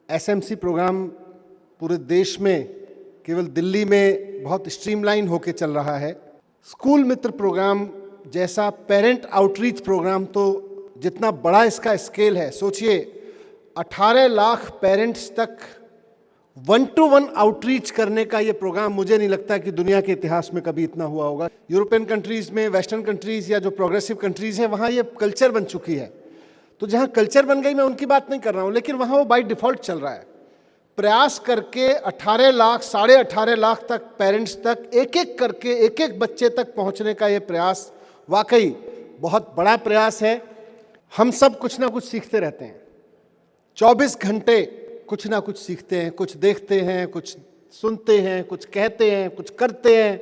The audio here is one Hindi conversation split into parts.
एसएमसी प्रोग्राम पूरे देश में, केवल दिल्ली में बहुत स्ट्रीमलाइन होके चल रहा है। स्कूल मित्र प्रोग्राम जैसा पेरेंट आउटरीच प्रोग्राम, तो जितना बड़ा इसका स्केल है, सोचिए 18 लाख पेरेंट्स तक 1-to-1 आउटरीच करने का ये प्रोग्राम, मुझे नहीं लगता कि दुनिया के इतिहास में कभी इतना हुआ होगा। यूरोपियन कंट्रीज़ में, वेस्टर्न कंट्रीज़ या जो प्रोग्रेसिव कंट्रीज़ हैं, वहाँ ये कल्चर बन चुकी है। तो जहाँ कल्चर बन गई, मैं उनकी बात नहीं कर रहा हूँ, लेकिन वहाँ वो बाय डिफ़ॉल्ट चल रहा है। प्रयास करके 18 लाख, 18.5 लाख तक पेरेंट्स तक एक एक करके, एक एक बच्चे तक पहुँचने का ये प्रयास वाकई बहुत बड़ा प्रयास है। हम सब कुछ ना कुछ सीखते रहते हैं, 24 घंटे कुछ ना कुछ सीखते हैं, कुछ देखते हैं, कुछ सुनते हैं, कुछ कहते हैं, कुछ करते हैं,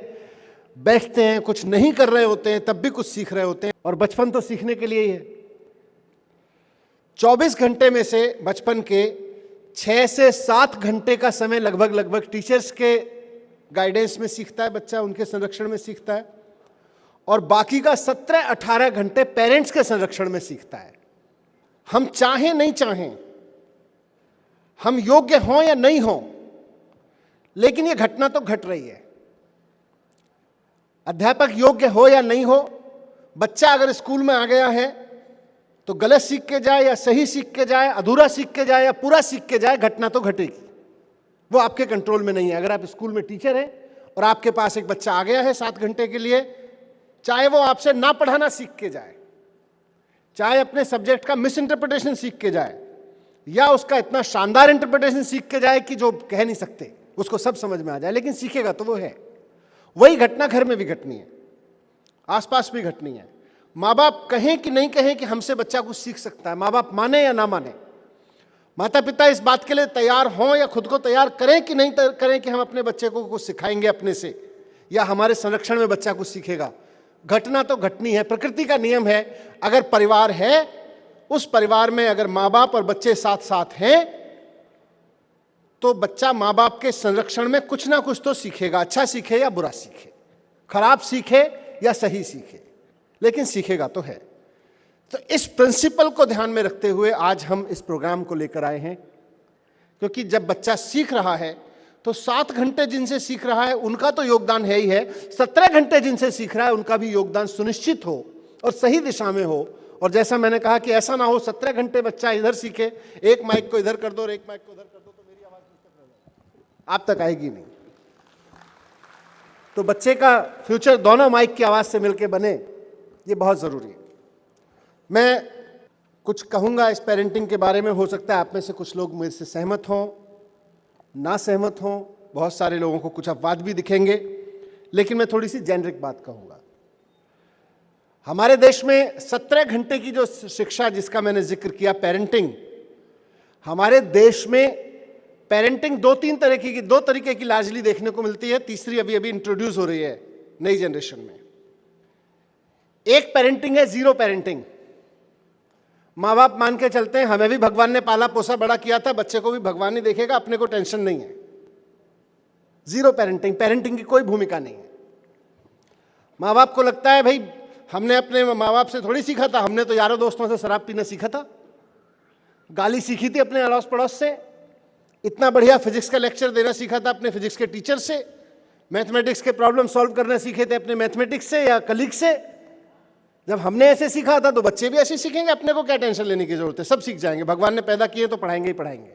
बैठते हैं, कुछ नहीं कर रहे होते हैं, तब भी कुछ सीख रहे होते हैं। और बचपन तो सीखने के लिए ही है। 24 घंटे में से बचपन के 6 से 7 घंटे का समय लगभग टीचर्स के गाइडेंस में सीखता है बच्चा, उनके संरक्षण में सीखता है, और बाकी का 17-18 घंटे पेरेंट्स के संरक्षण में सीखता है। हम चाहें नहीं चाहें, हम योग्य हों या नहीं हों, लेकिन यह घटना तो घट रही है। अध्यापक योग्य हो या नहीं हो, बच्चा अगर स्कूल में आ गया है तो गलत सीख के जाए या सही सीख के जाए, अधूरा सीख के जाए या पूरा सीख के जाए, घटना तो घटेगी। वो आपके कंट्रोल में नहीं है। अगर आप स्कूल में टीचर हैं और आपके पास एक बच्चा आ गया है 7 घंटे के लिए, चाहे वो आपसे ना पढ़ाना सीख के जाए, चाहे अपने सब्जेक्ट का मिस इंटरप्रिटेशन सीख के जाए, या उसका इतना शानदार इंटरप्रिटेशन सीख के जाए कि जो कह नहीं सकते, उसको सब समझ में आ जाए, लेकिन सीखेगा तो वो है। वही घटना घर में भी घटनी है, आसपास भी घटनी है। माँ बाप कहें कि नहीं कहें कि हमसे बच्चा कुछ सीख सकता है, माँ बाप माने या ना माने, माता पिता इस बात के लिए तैयार हों या खुद को तैयार करें कि नहीं करें कि हम अपने बच्चे को कुछ सिखाएंगे अपने से, या हमारे संरक्षण में बच्चा कुछ सीखेगा, घटना तो घटनी है। प्रकृति का नियम है, अगर परिवार है, उस परिवार में अगर माँ बाप और बच्चे साथ साथ हैं, तो बच्चा माँ बाप के संरक्षण में कुछ ना कुछ तो सीखेगा। अच्छा सीखे या बुरा सीखे, खराब सीखे या सही सीखे, लेकिन सीखेगा तो है। तो इस प्रिंसिपल को ध्यान में रखते हुए आज हम इस प्रोग्राम को लेकर आए हैं, क्योंकि जब बच्चा सीख रहा है तो 7 घंटे जिनसे सीख रहा है उनका तो योगदान है ही है, 17 घंटे जिनसे सीख रहा है उनका भी योगदान सुनिश्चित हो और सही दिशा में हो। और जैसा मैंने कहा कि ऐसा ना हो 17 घंटे बच्चा इधर सीखे, एक माइक को इधर कर दो और एक माइक को उधर कर दो, तो मेरी आवाज आप तक आएगी नहीं। तो बच्चे का फ्यूचर दोनों माइक की आवाज से मिलकर बने, ये बहुत जरूरी है। मैं कुछ कहूंगा इस पेरेंटिंग के बारे में, हो सकता है आप में से कुछ लोग मुझसे सहमत हों, ना सहमत हों, बहुत सारे लोगों को कुछ अपवाद भी दिखेंगे, लेकिन मैं थोड़ी सी जेनरिक बात कहूंगा। हमारे देश में 17 घंटे की जो शिक्षा जिसका मैंने जिक्र किया, पेरेंटिंग, हमारे देश में पेरेंटिंग 2 तरीके की लार्जली देखने को मिलती है, तीसरी अभी अभी इंट्रोड्यूस हो रही है नई जनरेशन में। एक पेरेंटिंग है जीरो पेरेंटिंग। माँ बाप मान के चलते हैं हमें भी भगवान ने पाला पोसा बड़ा किया था, बच्चे को भी भगवान ही देखेगा, अपने को टेंशन नहीं है। जीरो पेरेंटिंग, पेरेंटिंग की कोई भूमिका नहीं है। माँ बाप को लगता है भाई हमने अपने माँ बाप से थोड़ी सीखा था, हमने तो यारों दोस्तों से शराब पीना सीखा था, गाली सीखी थी अपने अड़ोस पड़ोस से, इतना बढ़िया फिजिक्स का लेक्चर देना सीखा था अपने फिजिक्स के टीचर से, मैथमेटिक्स के प्रॉब्लम सॉल्व करना सीखे थे अपने मैथमेटिक्स से या कलीग से। जब हमने ऐसे सीखा था तो बच्चे भी ऐसे सीखेंगे, अपने को क्या टेंशन लेने की जरूरत है, सब सीख जाएंगे, भगवान ने पैदा किए तो पढ़ाएंगे ही पढ़ाएंगे।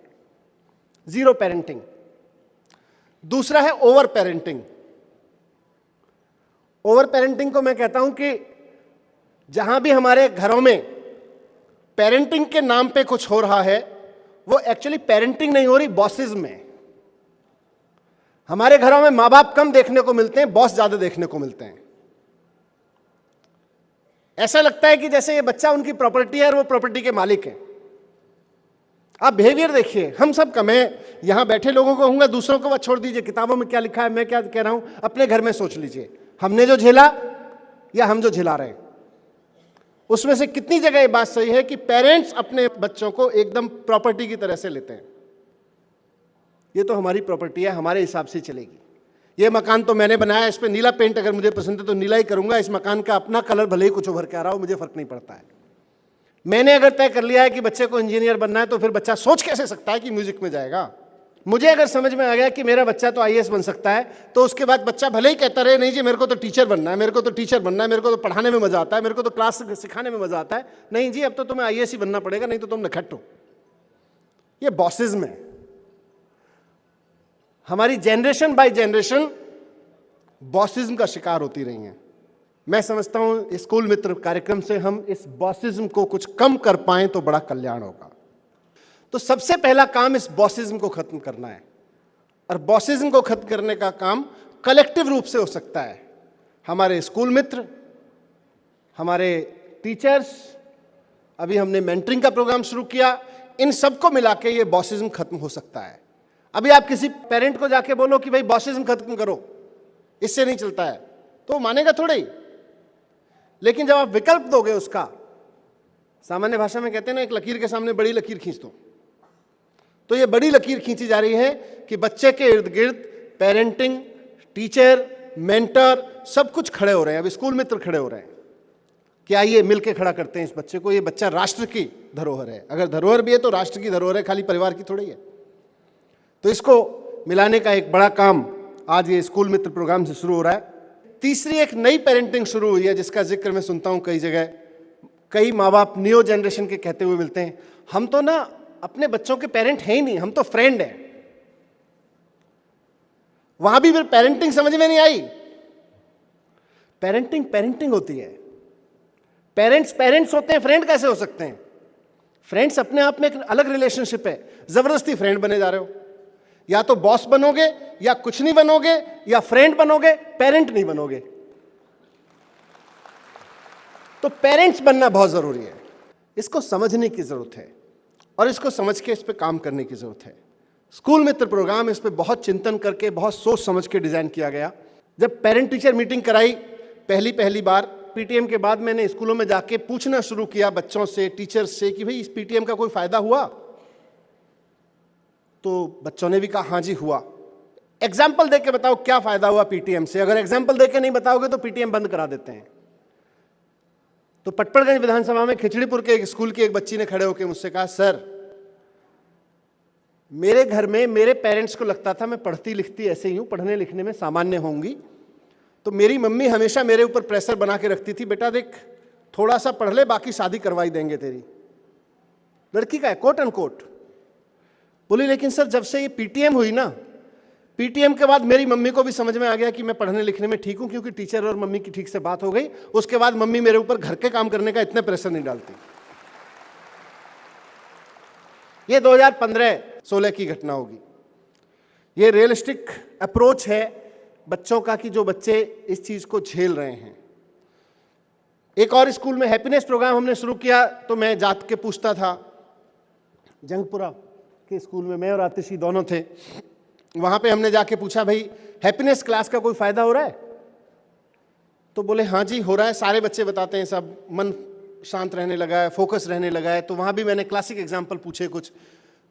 Zero parenting. दूसरा है ओवर पेरेंटिंग। ओवर पेरेंटिंग को मैं कहता हूं कि जहां भी हमारे घरों में पेरेंटिंग के नाम पे कुछ हो रहा है, वो एक्चुअली पेरेंटिंग नहीं हो रही, बॉसिज्म है। हमारे घरों में माँ बाप कम देखने को मिलते हैं, बॉस ज्यादा देखने को मिलते हैं। ऐसा लगता है कि जैसे ये बच्चा उनकी प्रॉपर्टी है और वो प्रॉपर्टी के मालिक हैं। आप बिहेवियर देखिए, हम सब का, मैं यहां बैठे लोगों को कहूंगा, दूसरों को छोड़ दीजिए, किताबों में क्या लिखा है, मैं क्या कह रहा हूं, अपने घर में सोच लीजिए, हमने जो झेला या हम जो झेला रहे हैं, उसमें से कितनी जगह ये बात सही है कि पेरेंट्स अपने बच्चों को एकदम प्रॉपर्टी की तरह से लेते हैं। ये तो हमारी प्रॉपर्टी है, हमारे हिसाब से चलेगी। ये मकान तो मैंने बनाया, इस पे नीला पेंट अगर मुझे पसंद है तो नीला ही करूंगा, इस मकान का अपना कलर भले ही कुछ उभर के आ रहा हो, मुझे फर्क नहीं पड़ता है। मैंने अगर तय कर लिया है कि बच्चे को इंजीनियर बनना है, तो फिर बच्चा सोच कैसे सकता है कि म्यूजिक में जाएगा? मुझे अगर समझ में आ गया कि मेरा बच्चा तो आईएएस बन सकता है, तो उसके बाद बच्चा भले ही कहता रहे नहीं जी मेरे को तो टीचर बनना है, मेरे को तो टीचर बनना है, मेरे को तो पढ़ाने में मजा आता है, मेरे को तो क्लास सिखाने में मजा आता है, नहीं जी अब तो तुम्हें आईएएस ही बनना पड़ेगा, नहीं तो तुम नखट हो। ये बॉसिज्म है। हमारी जनरेशन बाय जनरेशन बॉसिज्म का शिकार होती रही है। मैं समझता हूं स्कूल मित्र कार्यक्रम से हम इस बॉसिज्म को कुछ कम कर पाएं तो बड़ा कल्याण होगा। तो सबसे पहला काम इस बॉसिज्म को खत्म करना है, और बॉसिज्म को खत्म करने का काम कलेक्टिव रूप से हो सकता है। हमारे स्कूल मित्र, हमारे टीचर्स, अभी हमने मेंटरिंग का प्रोग्राम शुरू किया, इन सबको मिला के ये बॉसिज्म खत्म हो सकता है। अभी आप किसी पेरेंट को जाके बोलो कि भाई बॉसिज्म खत्म करो, इससे नहीं चलता है, तो मानेगा थोड़े ही। लेकिन जब आप विकल्प दोगे उसका, सामान्य भाषा में कहते हैं ना, एक लकीर के सामने बड़ी लकीर खींच दो, तो ये बड़ी लकीर खींची जा रही है कि बच्चे के इर्द गिर्द पेरेंटिंग, टीचर, मेंटर सब कुछ खड़े हो रहे हैं। अब स्कूल मित्र खड़े हो रहे हैं कि आइए मिलके खड़ा करते हैं इस बच्चे को, ये बच्चा राष्ट्र की धरोहर है। अगर धरोहर भी है तो राष्ट्र की धरोहर है, खाली परिवार की थोड़ी है। तो इसको मिलाने का एक बड़ा काम आज ये स्कूल मित्र प्रोग्राम से शुरू हो रहा है। तीसरी एक नई पेरेंटिंग शुरू हुई है, जिसका जिक्र मैं सुनता हूं कई जगह। कई माँ बाप नियो जनरेशन के कहते हुए मिलते हैं, हम तो ना अपने बच्चों के पेरेंट हैं ही नहीं, हम तो फ्रेंड हैं। वहां भी फिर पेरेंटिंग समझ में नहीं आई। पेरेंटिंग पेरेंटिंग होती है, पेरेंट्स पेरेंट्स होते हैं, फ्रेंड कैसे हो सकते हैं? फ्रेंड्स अपने आप में एक अलग रिलेशनशिप है। जबरदस्ती फ्रेंड बने जा रहे हो, या तो बॉस बनोगे या कुछ नहीं बनोगे, या फ्रेंड बनोगे, पेरेंट नहीं बनोगे। तो पेरेंट्स बनना बहुत जरूरी है। इसको समझने की जरूरत है, और इसको समझ के इस पे काम करने की जरूरत है। स्कूल मित्र प्रोग्राम इस पे बहुत चिंतन करके, बहुत सोच समझ के डिजाइन किया गया। जब पेरेंट टीचर मीटिंग कराई पहली बार पीटीएम के बाद, मैंने स्कूलों में जाके पूछना शुरू किया बच्चों से, टीचर्स से कि भाई इस पीटीएम का कोई फायदा हुआ? तो बच्चों ने भी कहा हाँ जी हुआ। एग्जाम्पल देके बताओ क्या फायदा हुआ पीटीएम से। अगर एग्जाम्पल देके नहीं बताओगे तो पीटीएम बंद करा देते हैं। तो पटपड़गंज विधानसभा में खिचड़ीपुर के एक स्कूल की एक बच्ची ने खड़े होकर मुझसे कहा, सर मेरे घर में मेरे पेरेंट्स को लगता था मैं पढ़ती लिखती ऐसे ही हूं, पढ़ने लिखने में सामान्य होंगी, तो मेरी मम्मी हमेशा मेरे ऊपर प्रेशर बना के रखती थी, बेटा देख थोड़ा सा पढ़ ले, बाकी शादी करवाई देंगे तेरी। लड़की का है, कोट एंड कोट। बोली लेकिन सर जब से ये पीटीएम हुई ना, पीटीएम के बाद मेरी मम्मी को भी समझ में आ गया कि मैं पढ़ने लिखने में ठीक हूं, क्योंकि टीचर और मम्मी की ठीक से बात हो गई। उसके बाद मम्मी मेरे ऊपर घर के काम करने का इतना प्रेशर नहीं डालती। ये 2015-16 की घटना होगी। ये रियलिस्टिक अप्रोच है बच्चों का कि जो बच्चे इस चीज को झेल रहे हैं। एक और स्कूल में हैप्पीनेस प्रोग्राम हमने शुरू किया, तो मैं जात के पूछता था। जंगपुरा के स्कूल में मैं और आतिशी दोनों थे। वहां पे हमने जाके पूछा, भाई हैप्पीनेस क्लास का कोई फायदा हो रहा है? तो बोले हाँ जी हो रहा है, सारे बच्चे बताते हैं, सब मन शांत रहने लगा है, फोकस रहने लगा है। तो वहां भी मैंने क्लासिक एग्जाम्पल पूछे कुछ।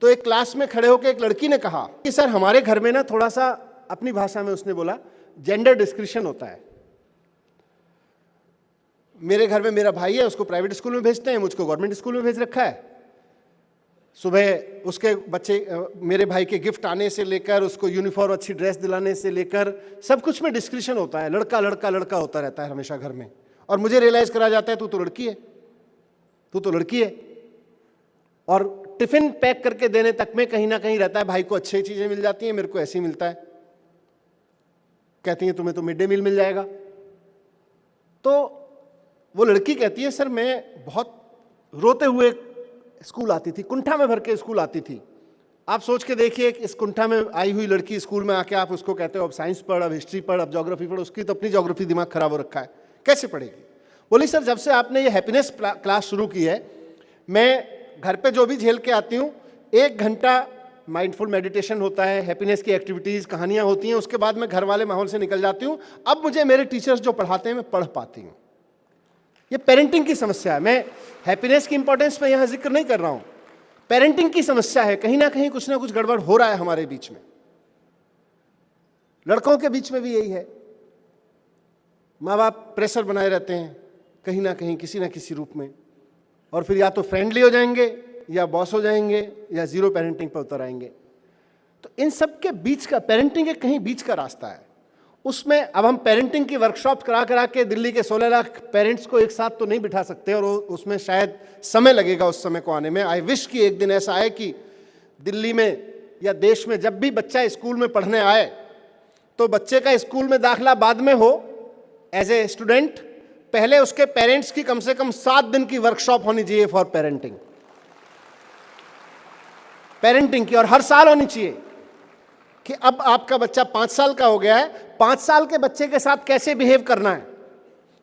तो एक क्लास में खड़े होकर एक लड़की ने कहा कि सर हमारे घर में ना थोड़ा सा, अपनी भाषा में उसने बोला, जेंडर डिस्क्रिशन होता है। मेरे घर में मेरा भाई है, उसको प्राइवेट स्कूल में भेजते हैं, मुझको गवर्नमेंट स्कूल में भेज रखा है। सुबह उसके बच्चे, मेरे भाई के गिफ्ट आने से लेकर उसको यूनिफॉर्म अच्छी ड्रेस दिलाने से लेकर सब कुछ में डिस्क्रिशन होता है। लड़का लड़का लड़का होता रहता है हमेशा घर में। और मुझे रियलाइज करा जाता है तू तो लड़की है, तू तो लड़की है। और टिफिन पैक करके देने तक में कहीं ना कहीं रहता है, भाई को अच्छी चीजें मिल जाती हैं, मेरे को ऐसे ही मिलता है। कहती हैं तुम्हें तो मिड डे मील मिल जाएगा। तो वो लड़की कहती है सर मैं बहुत रोते हुए स्कूल आती थी, कुंठा में भर के स्कूल आती थी। आप सोच के देखिए, इस कुंठा में आई हुई लड़की स्कूल में आके आप उसको कहते हो अब साइंस पढ़, अब हिस्ट्री पढ़, अब ज्योग्राफी पढ़, उसकी तो अपनी ज्योग्राफी दिमाग खराब हो रखा है, कैसे पढ़ेगी? बोली सर जब से आपने ये हैप्पीनेस क्लास शुरू की है, मैं घर पे जो भी झेल के आती हूँ, 1 घंटा माइंडफुल मेडिटेशन होता है, हैप्पीनेस की एक्टिविटीज़, कहानियाँ होती हैं, उसके बाद मैं घर वाले माहौल से निकल जाती हूँ। अब मुझे मेरे टीचर्स जो पढ़ाते हैं मैं पढ़ पाती हूँ। ये पेरेंटिंग की समस्या है। मैं हैप्पीनेस की इंपॉर्टेंस पे यहाँ जिक्र नहीं कर रहा हूँ, पेरेंटिंग की समस्या है। कहीं ना कहीं कुछ ना कुछ गड़बड़ हो रहा है हमारे बीच में। लड़कों के बीच में भी यही है, माँ बाप प्रेशर बनाए रहते हैं कहीं ना कहीं, किसी ना किसी रूप में। और फिर या तो फ्रेंडली हो जाएंगे या बॉस हो जाएंगे या जीरो पेरेंटिंग पर उतर आएंगे। तो इन सब के बीच का पेरेंटिंग एक कहीं बीच का रास्ता है। उसमें अब हम पेरेंटिंग की वर्कशॉप करा के दिल्ली के 16 लाख पेरेंट्स को एक साथ तो नहीं बिठा सकते, और उसमें शायद समय लगेगा उस समय को आने में। आई विश कि एक दिन ऐसा आए कि दिल्ली में या देश में जब भी बच्चा स्कूल में पढ़ने आए तो बच्चे का स्कूल में दाखिला बाद में हो एज ए स्टूडेंट, पहले उसके पेरेंट्स की कम से कम 7 दिन की वर्कशॉप होनी चाहिए फॉर पेरेंटिंग की, और हर साल होनी चाहिए कि अब आपका बच्चा 5 साल का हो गया है, 5 साल के बच्चे के साथ कैसे बिहेव करना है,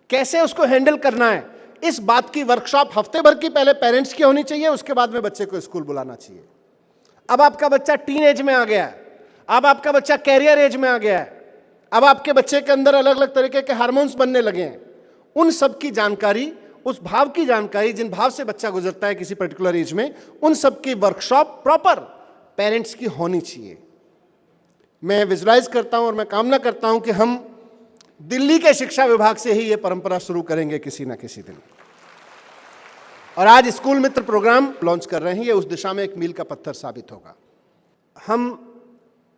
कैसे उसको हैंडल करना है, इस बात की वर्कशॉप हफ्ते भर की पहले पेरेंट्स की होनी चाहिए, उसके बाद में बच्चे को स्कूल बुलाना चाहिए। अब आपका बच्चा टीन एज में आ गया है, अब आपका बच्चा कैरियर एज में आ गया है, अब आपके बच्चे के अंदर अलग अलग तरीके के हार्मोन्स बनने लगे हैं, उन सब की जानकारी, उस भाव की जानकारी जिन भाव से बच्चा गुजरता है किसी पर्टिकुलर एज में, उन सब की वर्कशॉप प्रॉपर पेरेंट्स की होनी चाहिए। मैं विजुलाइज करता हूं और मैं कामना करता हूं कि हम दिल्ली के शिक्षा विभाग से ही ये परंपरा शुरू करेंगे किसी ना किसी दिन। और आज स्कूल मित्र प्रोग्राम लॉन्च कर रहे हैं, ये उस दिशा में एक मील का पत्थर साबित होगा। हम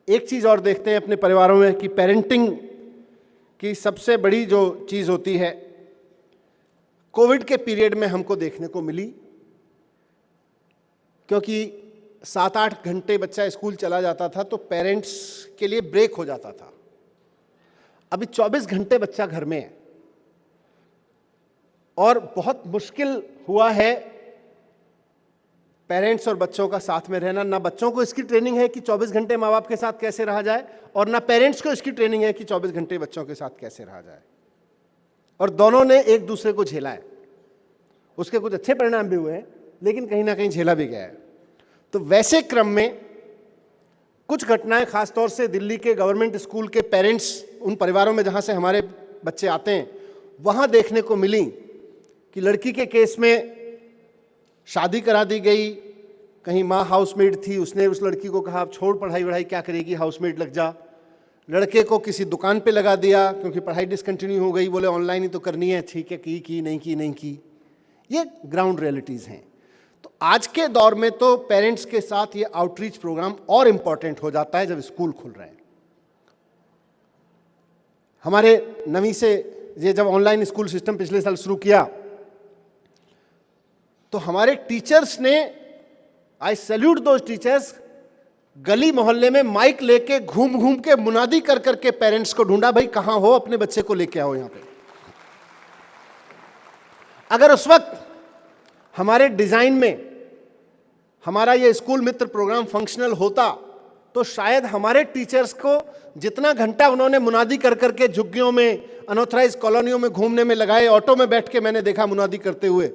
एक चीज और देखते हैं अपने परिवारों में कि पेरेंटिंग की सबसे बड़ी जो चीज होती है, कोविड के पीरियड में हमको देखने को मिली, क्योंकि 7-8 घंटे बच्चा स्कूल चला जाता था तो पेरेंट्स के लिए ब्रेक हो जाता था। अभी 24 घंटे बच्चा घर में है और बहुत मुश्किल हुआ है पेरेंट्स और बच्चों का साथ में रहना। ना बच्चों को इसकी ट्रेनिंग है कि 24 घंटे माँ बाप के साथ कैसे रहा जाए, और ना पेरेंट्स को इसकी ट्रेनिंग है कि 24 घंटे बच्चों के साथ कैसे रहा जाए, और दोनों ने एक दूसरे को झेला है। उसके कुछ अच्छे परिणाम भी हुए हैं, लेकिन कहीं ना कहीं झेला भी गया है। तो वैसे क्रम में कुछ घटनाएं खासतौर से दिल्ली के गवर्नमेंट स्कूल के पेरेंट्स, उन परिवारों में जहां से हमारे बच्चे आते हैं, वहां देखने को मिली कि लड़की के केस में शादी करा दी गई, कहीं माँ हाउसमेड थी, उसने उस लड़की को कहा अब छोड़ पढ़ाई वढ़ाई, क्या करेगी, हाउसमेड लग जा। लड़के को किसी दुकान पे लगा दिया क्योंकि पढ़ाई डिसकंटिन्यू हो गई, बोले ऑनलाइन ही तो करनी है, ठीक है, की नहीं की। ये ग्राउंड रियलिटीज़ हैं। तो आज के दौर में तो पेरेंट्स के साथ ये आउटरीच प्रोग्राम और इम्पॉर्टेंट हो जाता है जब स्कूल खुल रहे हैं। हमारे नवी से ये जब ऑनलाइन स्कूल सिस्टम पिछले साल शुरू किया तो हमारे टीचर्स ने, आई सैल्यूट दोज टीचर्स, गली मोहल्ले में माइक लेके घूम घूम के मुनादी कर करके पेरेंट्स को ढूंढा, भाई कहां हो, अपने बच्चे को लेके आओ यहां पे। अगर उस वक्त हमारे डिजाइन में हमारा ये स्कूल मित्र प्रोग्राम फंक्शनल होता तो शायद हमारे टीचर्स को जितना घंटा उन्होंने मुनादी कर करके झुग्गियों में, अनऑथराइज कॉलोनियों में घूमने में लगाए, ऑटो में बैठ के मैंने देखा मुनादी करते हुए,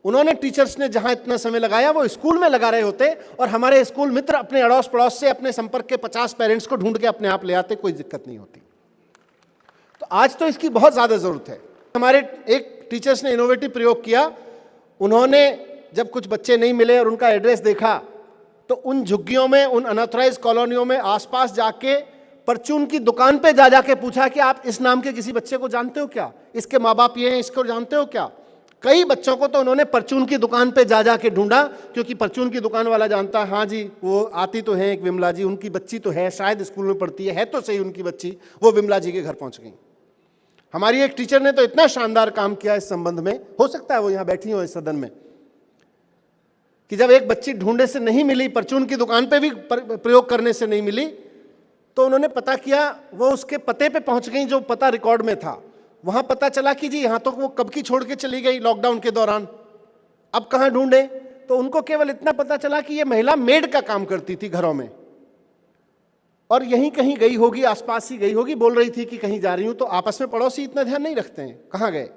उन्होंने टीचर्स ने जहां इतना समय लगाया वो स्कूल में लगा रहे होते, और हमारे स्कूल मित्र अपने अड़ोस पड़ोस से अपने संपर्क के 50 पेरेंट्स को ढूंढ के अपने आप ले आते, कोई दिक्कत नहीं होती। तो आज तो इसकी बहुत ज्यादा जरूरत है। हमारे एक टीचर्स ने इनोवेटिव प्रयोग किया, उन्होंने जब कुछ बच्चे नहीं मिले और उनका एड्रेस देखा तो उन झुग्गियों में, उन अनऑथराइज कॉलोनियों में आसपास जाके परचून की दुकान पे जा जाके पूछा कि आप इस नाम के किसी बच्चे को जानते हो क्या, इसके माँ बाप ये हैं, इसको जानते हो क्या। कई बच्चों को तो उन्होंने परचून की दुकान पे जा जाके ढूंढा, क्योंकि परचून की दुकान वाला जानता है, हाँ जी वो आती तो है एक विमला जी, उनकी बच्ची तो है, शायद स्कूल में पढ़ती है तो सही उनकी बच्ची, वो विमला जी के घर पहुंच गई। हमारी एक टीचर ने तो इतना शानदार काम किया इस संबंध में, हो सकता है वो यहाँ बैठी हो इस सदन में, कि जब एक बच्ची ढूंढने से नहीं मिली, परचून की दुकान पे भी प्रयोग करने से नहीं मिली, तो उन्होंने पता किया, वो उसके पते पे पहुंच गई जो पता रिकॉर्ड में था। वहां पता चला कि जी यहाँ तो वो कब की छोड़ के चली गई, लॉकडाउन के दौरान, अब कहाँ ढूंढे। तो उनको केवल इतना पता चला कि ये महिला मेड का काम करती थी घरों में, और यहीं कहीं गई होगी, आसपास ही गई होगी, बोल रही थी कि कहीं जा रही हूं। तो आपस में पड़ोसी इतना ध्यान नहीं रखते हैं कहाँ गए।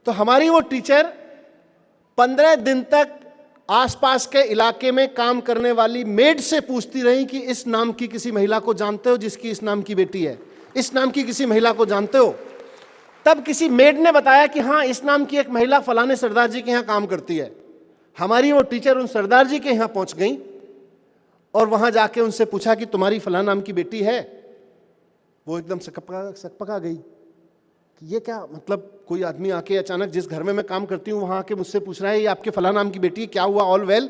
तो हमारी वो टीचर 15 दिन तक आसपास के इलाके में काम करने वाली मेड से पूछती रही कि इस नाम की किसी महिला को जानते हो जिसकी इस नाम की बेटी है, इस नाम की किसी महिला को जानते हो। तब किसी मेड ने बताया कि हाँ इस नाम की एक महिला फलाने सरदार जी के यहाँ काम करती है। हमारी वो टीचर उन सरदार जी के यहाँ पहुंच गई और वहां जाके उनसे पूछा कि तुम्हारी फलां नाम की बेटी है। वो एकदम सकपका गई ये क्या मतलब, कोई आदमी आके अचानक जिस घर में मैं काम करती हूँ वहां आके मुझसे पूछ रहा है ये आपके फला नाम की बेटी है, क्या हुआ, ऑल वेल?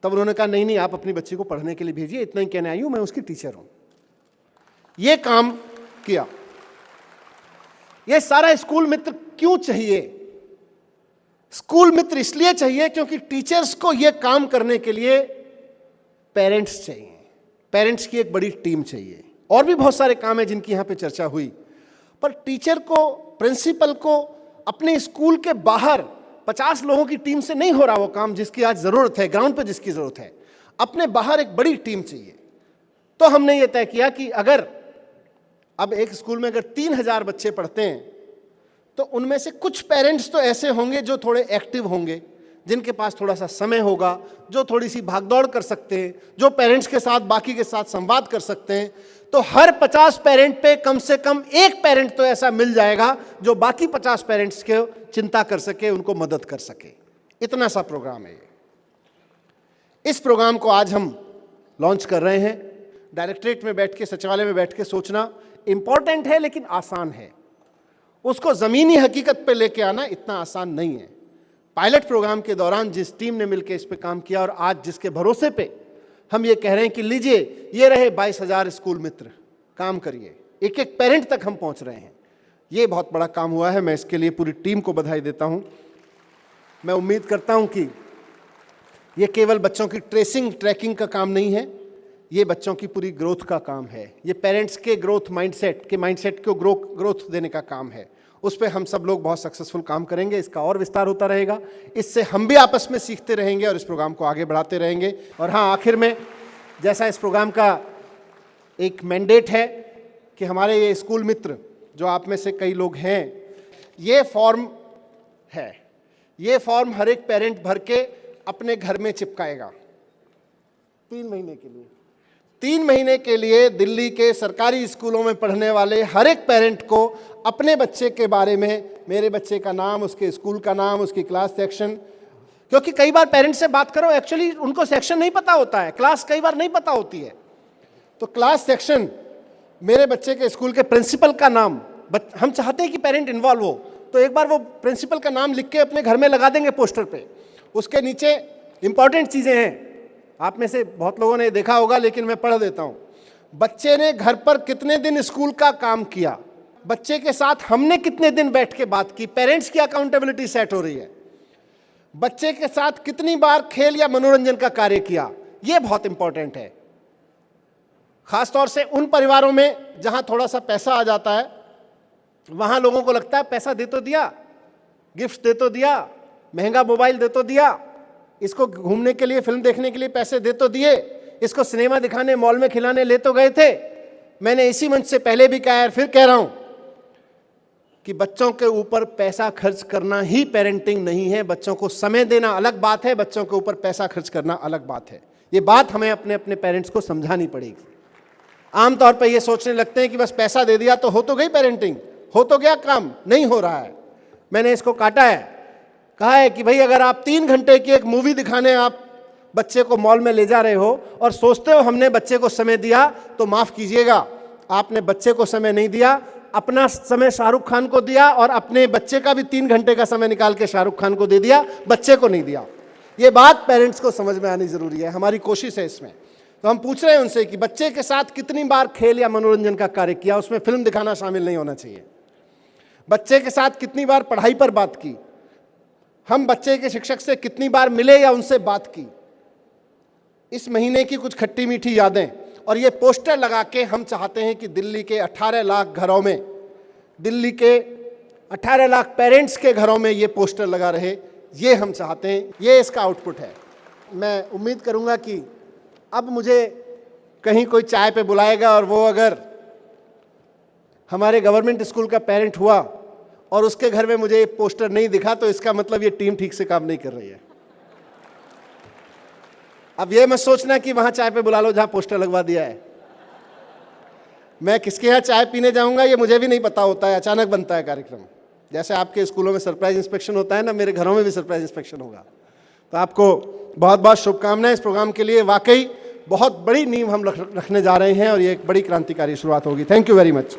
तब उन्होंने कहा नहीं नहीं, आप अपनी बच्ची को पढ़ने के लिए भेजिए, इतना ही कहने आई हूं, मैं उसकी टीचर हूं। ये काम किया। ये सारा स्कूल मित्र क्यों चाहिए? स्कूल मित्र इसलिए चाहिए क्योंकि टीचर्स को यह काम करने के लिए पेरेंट्स चाहिए, पेरेंट्स की एक बड़ी टीम चाहिए। और भी बहुत सारे काम है जिनकी यहां पे चर्चा हुई, पर टीचर को, प्रिंसिपल को अपने स्कूल के बाहर 50 लोगों की टीम से नहीं हो रहा वो काम जिसकी आज जरूरत है, ग्राउंड पे जिसकी जरूरत है। अपने बाहर एक बड़ी टीम चाहिए। तो हमने ये तय किया कि अगर अब एक स्कूल में अगर 3000 बच्चे पढ़ते हैं तो उनमें से कुछ पेरेंट्स तो ऐसे होंगे जो थोड़े एक्टिव होंगे, जिनके पास थोड़ा सा समय होगा, जो थोड़ी सी भागदौड़ कर सकते हैं, जो पेरेंट्स के साथ बाकी के साथ संवाद कर सकते हैं। तो हर 50 पेरेंट पे कम से कम एक पेरेंट तो ऐसा मिल जाएगा जो बाकी 50 पेरेंट्स के चिंता कर सके, उनको मदद कर सके। इतना सा प्रोग्राम है ये। इस प्रोग्राम को आज हम लॉन्च कर रहे हैं। डायरेक्टरेट में बैठ के, सचिवालय में बैठ के सोचना इंपॉर्टेंट है लेकिन आसान है, उसको जमीनी हकीकत पे लेके आना इतना आसान नहीं है। पायलट प्रोग्राम के दौरान जिस टीम ने मिलकर इस पे काम किया और आज जिसके भरोसे पे हम ये कह रहे हैं कि लीजिए ये रहे 22,000 स्कूल मित्र, काम करिए, एक एक पेरेंट तक हम पहुंच रहे हैं, ये बहुत बड़ा काम हुआ है। मैं इसके लिए पूरी टीम को बधाई देता हूं। मैं उम्मीद करता हूं कि ये केवल बच्चों की ट्रेसिंग, ट्रैकिंग का काम नहीं है, ये बच्चों की पूरी ग्रोथ का काम है। ये पेरेंट्स के ग्रोथ माइंडसेट को ग्रोथ देने का काम है। उस पर हम सब लोग बहुत सक्सेसफुल काम करेंगे। इसका और विस्तार होता रहेगा, इससे हम भी आपस में सीखते रहेंगे और इस प्रोग्राम को आगे बढ़ाते रहेंगे। और हाँ, आखिर में, जैसा इस प्रोग्राम का एक मैंडेट है कि हमारे ये स्कूल मित्र जो आप में से कई लोग हैं, ये फॉर्म है, ये फॉर्म हर एक पेरेंट भर के अपने घर में चिपकाएगा 3 महीने के लिए। 3 महीने के लिए दिल्ली के सरकारी स्कूलों में पढ़ने वाले हर एक पेरेंट को अपने बच्चे के बारे में, मेरे बच्चे का नाम, उसके स्कूल का नाम, उसकी क्लास सेक्शन, क्योंकि कई बार पेरेंट्स से बात करो, एक्चुअली उनको सेक्शन नहीं पता होता है, क्लास कई बार नहीं पता होती है। तो क्लास सेक्शन, मेरे बच्चे के स्कूल के प्रिंसिपल का नाम, हम चाहते हैं कि पेरेंट इन्वॉल्व हो, तो एक बार वो प्रिंसिपल का नाम लिख के अपने घर में लगा देंगे पोस्टर पे। उसके नीचे इंपॉर्टेंट चीज़ें हैं, आप में से बहुत लोगों ने देखा होगा लेकिन मैं पढ़ देता हूं। बच्चे ने घर पर कितने दिन स्कूल का काम किया, बच्चे के साथ हमने कितने दिन बैठ के बात की, पेरेंट्स की अकाउंटेबिलिटी सेट हो रही है। बच्चे के साथ कितनी बार खेल या मनोरंजन का कार्य किया, यह बहुत इंपॉर्टेंट है। खासतौर से उन परिवारों में जहां थोड़ा सा पैसा आ जाता है, वहां लोगों को लगता है पैसा दे तो दिया, गिफ्ट दे तो दिया, महंगा मोबाइल दे तो दिया, इसको घूमने के लिए, फिल्म देखने के लिए पैसे दे तो दिए, इसको सिनेमा दिखाने, मॉल में खिलाने ले तो गए थे। मैंने इसी मंच से पहले भी कहा है, फिर कह रहा हूं कि बच्चों के ऊपर पैसा खर्च करना ही पेरेंटिंग नहीं है। बच्चों को समय देना अलग बात है, बच्चों के ऊपर पैसा खर्च करना अलग बात है। ये बात हमें अपने अपने पेरेंट्स को समझानी पड़ेगी। आमतौर पर ये सोचने लगते हैं कि बस पैसा दे दिया तो हो तो गई पेरेंटिंग, हो तो गया काम, नहीं हो रहा है। मैंने इसको काटा है, कहा है कि भाई अगर आप 3 घंटे की एक मूवी दिखाने आप बच्चे को मॉल में ले जा रहे हो और सोचते हो हमने बच्चे को समय दिया, तो माफ कीजिएगा, आपने बच्चे को समय नहीं दिया, अपना समय शाहरुख खान को दिया और अपने बच्चे का भी 3 घंटे का समय निकाल के शाहरुख खान को दे दिया, बच्चे को नहीं दिया। ये बात पेरेंट्स को समझ में आनी जरूरी है, हमारी कोशिश है इसमें। तो हम पूछ रहे हैं उनसे कि बच्चे के साथ कितनी बार खेल या मनोरंजन का कार्य किया, उसमें फिल्म दिखाना शामिल नहीं होना चाहिए। बच्चे के साथ कितनी बार पढ़ाई पर बात की, हम बच्चे के शिक्षक से कितनी बार मिले या उनसे बात की, इस महीने की कुछ खट्टी मीठी यादें। और ये पोस्टर लगा के हम चाहते हैं कि दिल्ली के 18 लाख घरों में, दिल्ली के 18 लाख पेरेंट्स के घरों में ये पोस्टर लगा रहे, ये हम चाहते हैं, ये इसका आउटपुट है। मैं उम्मीद करूंगा कि अब मुझे कहीं कोई चाय पे बुलाएगा और वो अगर हमारे गवर्नमेंट स्कूल का पेरेंट हुआ और उसके घर में मुझे ये पोस्टर नहीं दिखा, तो इसका मतलब ये टीम ठीक से काम नहीं कर रही है। अब ये मत सोचना कि वहां चाय पे बुला लो जहां पोस्टर लगवा दिया है। मैं किसके यहाँ चाय पीने जाऊंगा ये मुझे भी नहीं पता होता है, अचानक बनता है कार्यक्रम। जैसे आपके स्कूलों में सरप्राइज इंस्पेक्शन होता है ना, मेरे घरों में भी सरप्राइज इंस्पेक्शन होगा। तो आपको बहुत बहुत शुभकामनाएं इस प्रोग्राम के लिए। वाकई बहुत बड़ी नींव हम रखने जा रहे हैं और ये एक बड़ी क्रांतिकारी शुरुआत होगी। Thank you very much.